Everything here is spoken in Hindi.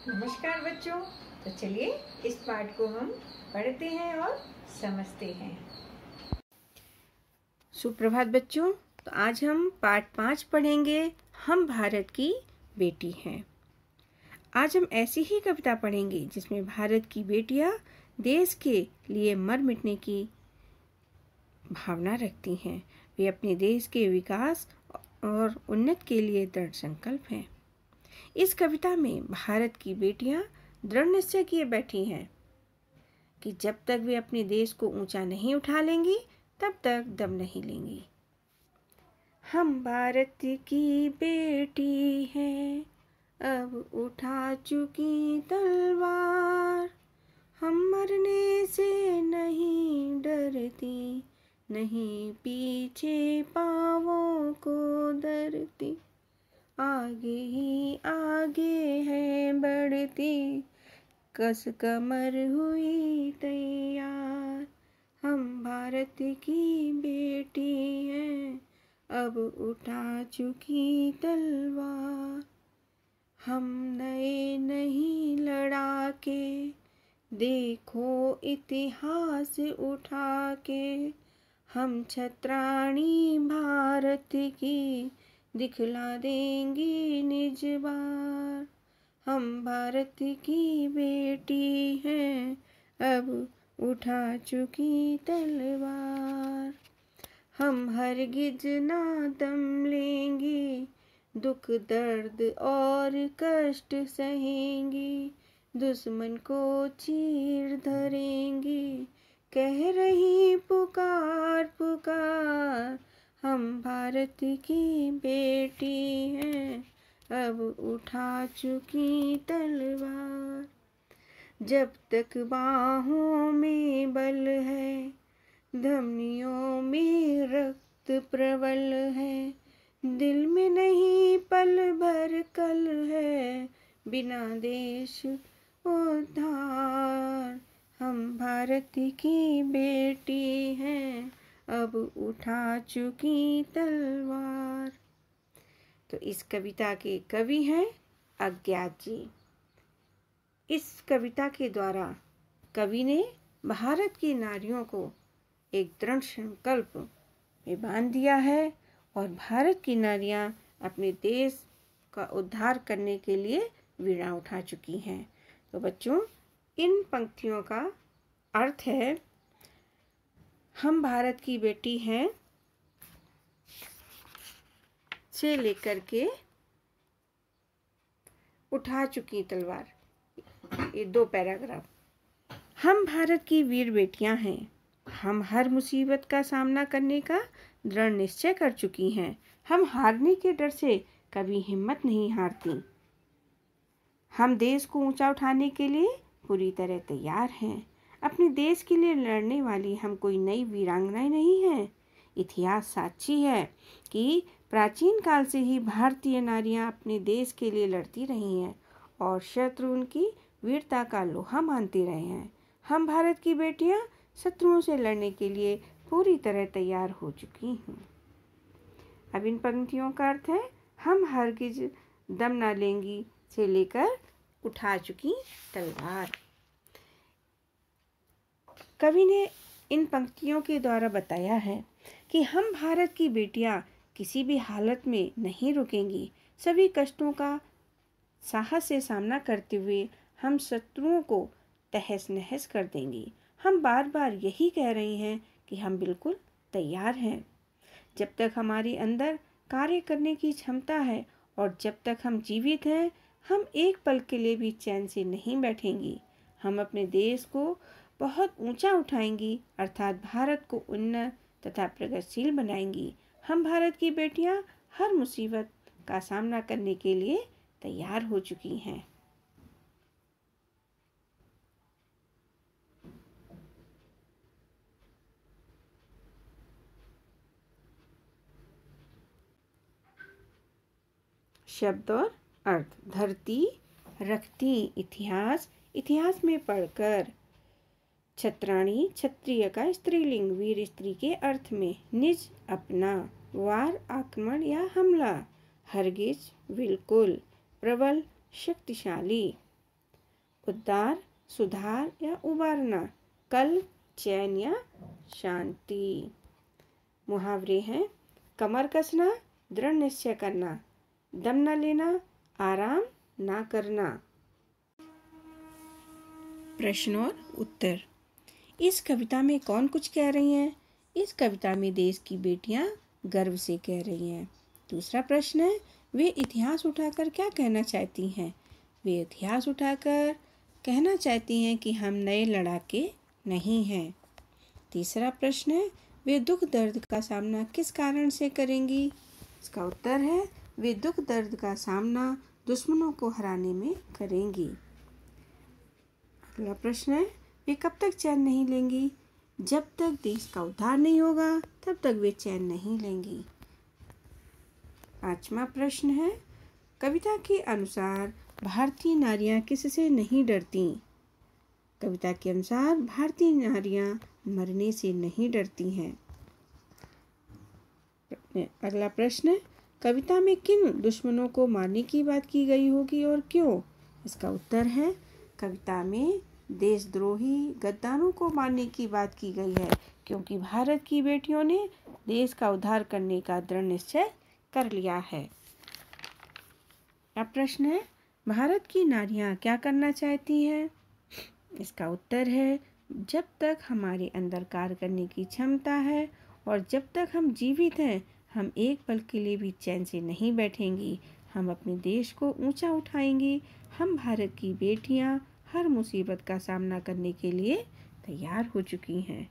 नमस्कार बच्चों। तो चलिए इस पाठ को हम पढ़ते हैं और समझते हैं। सुप्रभात बच्चों। तो आज हम पाठ 5 पढ़ेंगे। हम भारत की बेटी हैं। आज हम ऐसी ही कविता पढ़ेंगे जिसमें भारत की बेटियां देश के लिए मर मिटने की भावना रखती हैं। वे अपने देश के विकास और उन्नति के लिए दृढ़ संकल्प हैं। इस कविता में भारत की बेटियां दृढ़ निश्चय किए बैठी हैं कि जब तक वे अपने देश को ऊंचा नहीं उठा लेंगी तब तक दम नहीं लेंगी। हम भारत की बेटी हैं, अब उठा चुकी तलवार। हम मरने से नहीं डरती, नहीं पीछे पांवों को धरती। आगे ही आगे है बढ़ती, कस कमर हुई तैयार। हम भारत की बेटी हैं, अब उठा चुकी तलवार। हम नए नहीं लड़ाके, देखो इतिहास उठा के। हम छत्राणी भारत की, दिखला देंगी निज बार। हम भारत की बेटी हैं, अब उठा चुकी तलवार। हम हरगिज ना दम लेंगी, दुख दर्द और कष्ट सहेंगी। दुश्मन को चीर धरेंगी, कह रही पुकार पुकार। हम भारत की बेटी हैं, अब उठा चुकी तलवार। जब तक बाहों में बल है, धमनियों में रक्त प्रबल है। दिल में नहीं पल भर कल है, बिना देश उद्धार। हम भारत की बेटी हैं, अब उठा चुकी तलवार। तो इस कविता के कवि हैं अज्ञात जी। इस कविता के द्वारा कवि ने भारत की नारियों को एक दृढ़ संकल्प में बांध दिया है और भारत की नारियां अपने देश का उद्धार करने के लिए वीणा उठा चुकी हैं। तो बच्चों, इन पंक्तियों का अर्थ है, हम भारत की बेटी हैं से लेकर के उठा चुकी तलवार, ये 2 पैराग्राफ। हम भारत की वीर बेटियां हैं। हम हर मुसीबत का सामना करने का दृढ़ निश्चय कर चुकी हैं। हम हारने के डर से कभी हिम्मत नहीं हारती। हम देश को ऊंचा उठाने के लिए पूरी तरह तैयार हैं। अपने देश के लिए लड़ने वाली हम कोई नई वीरांगनाएं नहीं हैं। इतिहास साक्षी है कि प्राचीन काल से ही भारतीय नारियां अपने देश के लिए लड़ती रही हैं और शत्रु उनकी वीरता का लोहा मानते रहे हैं। हम भारत की बेटियां शत्रुओं से लड़ने के लिए पूरी तरह तैयार हो चुकी हैं। अब इन पंक्तियों का अर्थ है, हम हरगिज दम ना लेंगी से लेकर उठा चुकी तलवार। कवि ने इन पंक्तियों के द्वारा बताया है कि हम भारत की बेटियां किसी भी हालत में नहीं रुकेंगी। सभी कष्टों का साहस से सामना करते हुए हम शत्रुओं को तहस नहस कर देंगी। हम बार बार यही कह रहे हैं कि हम बिल्कुल तैयार हैं। जब तक हमारे अंदर कार्य करने की क्षमता है और जब तक हम जीवित हैं, हम एक पल के लिए भी चैन से नहीं बैठेंगी। हम अपने देश को बहुत ऊंचा उठाएंगी, अर्थात भारत को उन्नत तथा प्रगतिशील बनाएंगी। हम भारत की बेटियां हर मुसीबत का सामना करने के लिए तैयार हो चुकी हैं। शब्द और अर्थ। धरती, रखती, इतिहास, इतिहास में पढ़कर। छत्राणी, क्षत्रिय का स्त्रीलिंग, वीर स्त्री के अर्थ में। निज, अपना। वार, आक्रमण या हमला। हरगिज, बिल्कुल। प्रबल, शक्तिशाली। उद्धार, सुधार या उबारना, कल, चैन या शांति। मुहावरे हैं कमर कसना, दृढ़ निश्चय करना, दम न लेना, आराम ना करना। प्रश्न और उत्तर। इस कविता में कौन कुछ कह रही हैं? इस कविता में देश की बेटियां गर्व से कह रही हैं। दूसरा प्रश्न है वे इतिहास उठाकर क्या कहना चाहती हैं? वे इतिहास उठाकर कहना चाहती हैं कि हम नए लड़ाके नहीं हैं। तीसरा प्रश्न है वे दुख दर्द का सामना किस कारण से करेंगी? इसका उत्तर है वे दुख दर्द का सामना दुश्मनों को हराने में करेंगी। अगला प्रश्न है वे कब तक चैन नहीं लेंगी? जब तक देश का उद्धार नहीं होगा तब तक वे चैन नहीं लेंगी। पांचवा प्रश्न है कविता के अनुसार भारतीय नारियां किससे नहीं डरती? कविता के अनुसार भारतीय नारियां मरने से नहीं डरती हैं। अगला प्रश्न कविता में किन दुश्मनों को मारने की बात की गई होगी और क्यों? इसका उत्तर है कविता में देशद्रोही गद्दारों को मारने की बात की गई है क्योंकि भारत की बेटियों ने देश का उद्धार करने का दृढ़ निश्चय कर लिया है। अब प्रश्न है भारत की नारियां क्या करना चाहती हैं? इसका उत्तर है जब तक हमारे अंदर कार्य करने की क्षमता है और जब तक हम जीवित हैं हम एक पल के लिए भी चैन से नहीं बैठेंगी। हम अपने देश को ऊंचा उठाएंगी। हम भारत की बेटियां हर मुसीबत का सामना करने के लिए तैयार हो चुकी हैं।